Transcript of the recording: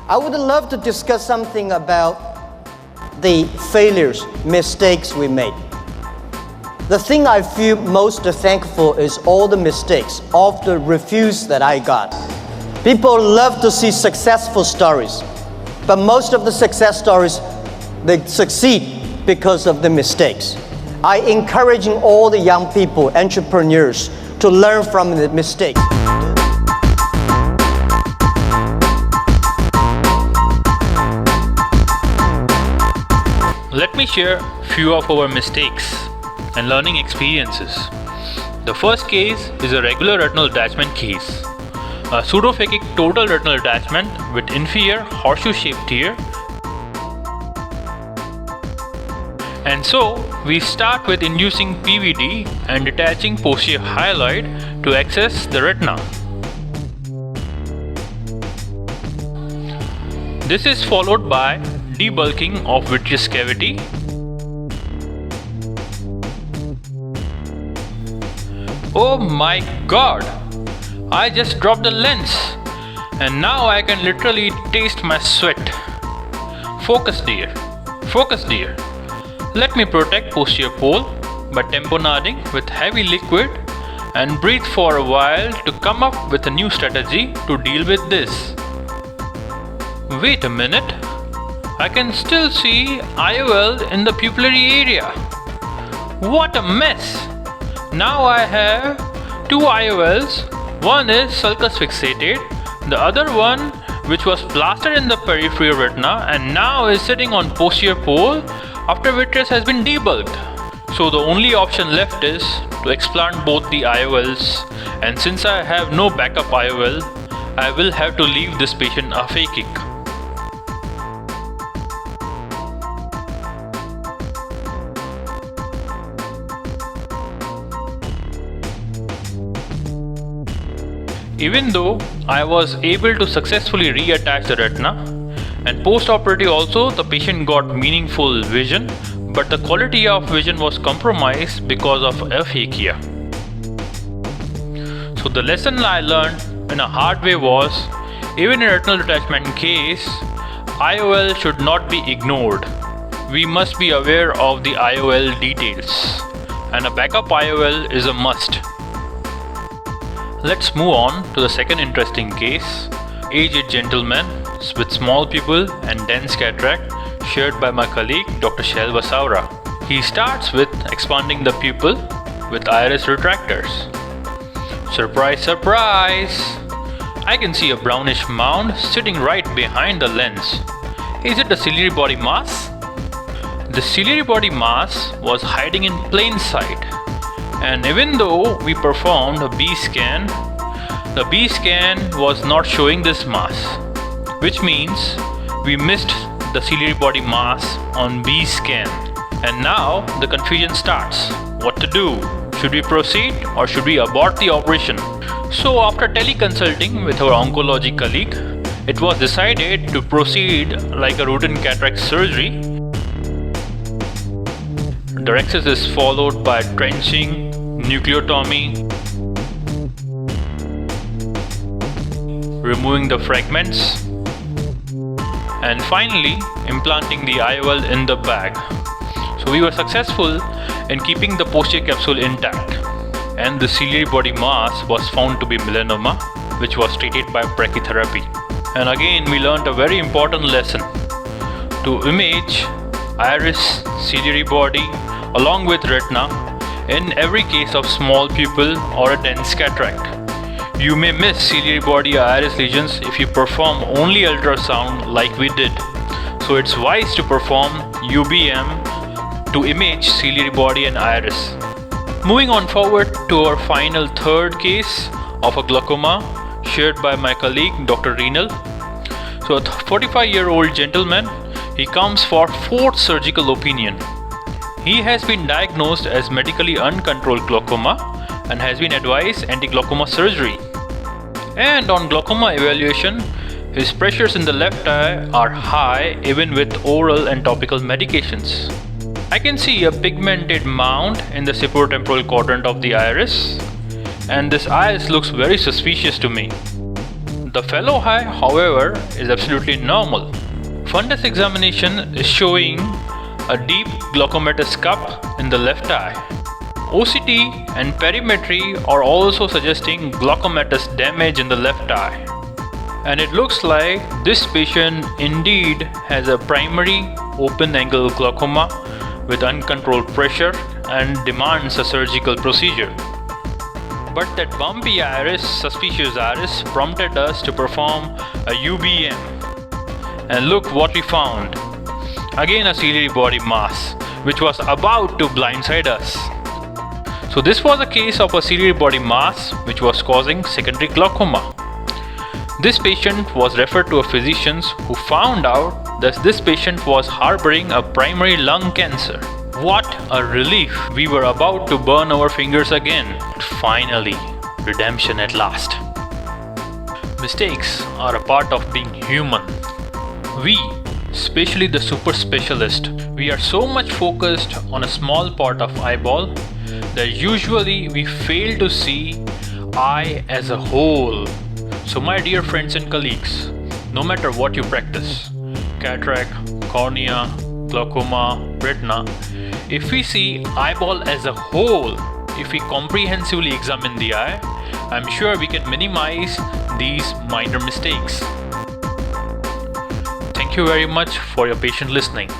I would love to discuss something about the failures, mistakes we made. The thing I feel most thankful is all the mistakes, all the reviews that I got. People love to see successful stories, but most of the success stories, they succeed because of the mistakes. I encouraging all the young people, entrepreneurs, to learn from the mistakes. Let me share few of our mistakes and learning experiences. The first case is a regular retinal detachment case. A pseudophakic total retinal detachment with inferior horseshoe-shaped tear. And so, we start with inducing PVD and detaching posterior hyaloid to access the retina. This is followed by debulking of vitreous cavity, oh my god, I just dropped the lens and now I can literally taste my sweat. Focus dear, focus dear. Let me protect posterior pole by tamponading with heavy liquid and breathe for a while to come up with a new strategy to deal with this. Wait a minute, I can still see IOL in the pupillary area. What a mess! Now I have two IOLs, one is sulcus fixated, the other one which was plastered in the peripheral retina and now is sitting on posterior pole after vitreous has been debulked. So the only option left is to explant both the IOLs, and since I have no backup IOL, I will have to leave this patient aphakic. Even though I was able to successfully reattach the retina, and post-operative also the patient got meaningful vision, but the quality of vision was compromised because of aphakia. So the lesson I learned in a hard way was, even in retinal detachment case, IOL should not be ignored. We must be aware of the IOL details, and a backup IOL is a must. Let's move on to the second interesting case. Aged gentleman with small pupil and dense cataract shared by my colleague Dr. Shelva Saura. He starts with expanding the pupil with iris retractors. Surprise, surprise! I can see a brownish mound sitting right behind the lens. Is it the ciliary body mass? The ciliary body mass was hiding in plain sight. And even though we performed a B scan, the B scan was not showing this mass, which means we missed the ciliary body mass on B scan. And now the confusion starts. What to do? Should we proceed or should we abort the operation? So after teleconsulting with our oncology colleague, it was decided to proceed like a routine cataract surgery. The access is followed by trenching, nucleotomy, removing the fragments, and finally implanting the IOL in the bag. So we were successful in keeping the posterior capsule intact, and the ciliary body mass was found to be melanoma, which was treated by brachytherapy. And again we learned a very important lesson: to image iris, ciliary body along with retina in every case of small pupil or a dense cataract. You may miss ciliary body or iris lesions if you perform only ultrasound like we did. So it's wise to perform UBM to image ciliary body and iris. Moving on forward to our final third case of a glaucoma shared by my colleague Dr. Renal. So a 45-year-old gentleman, he comes for fourth surgical opinion. He has been diagnosed as medically uncontrolled glaucoma and has been advised anti-glaucoma surgery. And on glaucoma evaluation, his pressures in the left eye are high even with oral and topical medications. I can see a pigmented mound in the sepalotemporal quadrant of the iris, and this iris looks very suspicious to me. The fellow eye, however, is absolutely normal. Fundus examination is showing a deep glaucomatous cup in the left eye. OCT and perimetry are also suggesting glaucomatous damage in the left eye. And it looks like this patient indeed has a primary open-angle glaucoma with uncontrolled pressure and demands a surgical procedure. But that bumpy iris, suspicious iris, prompted us to perform a UBM. And look what we found. Again a ciliary body mass, which was about to blindside us. So this was a case of a ciliary body mass which was causing secondary glaucoma. This patient was referred to a physician who found out that this patient was harboring a primary lung cancer. What a relief! We were about to burn our fingers again. Finally, redemption at last. Mistakes are a part of being human. We, especially the super specialist, we are so much focused on a small part of eyeball that usually we fail to see eye as a whole. So my dear friends and colleagues, no matter what you practice, cataract, cornea, glaucoma, retina, if we see eyeball as a whole, if we comprehensively examine the eye, I'm sure we can minimize these minor mistakes. Thank you very much for your patient listening.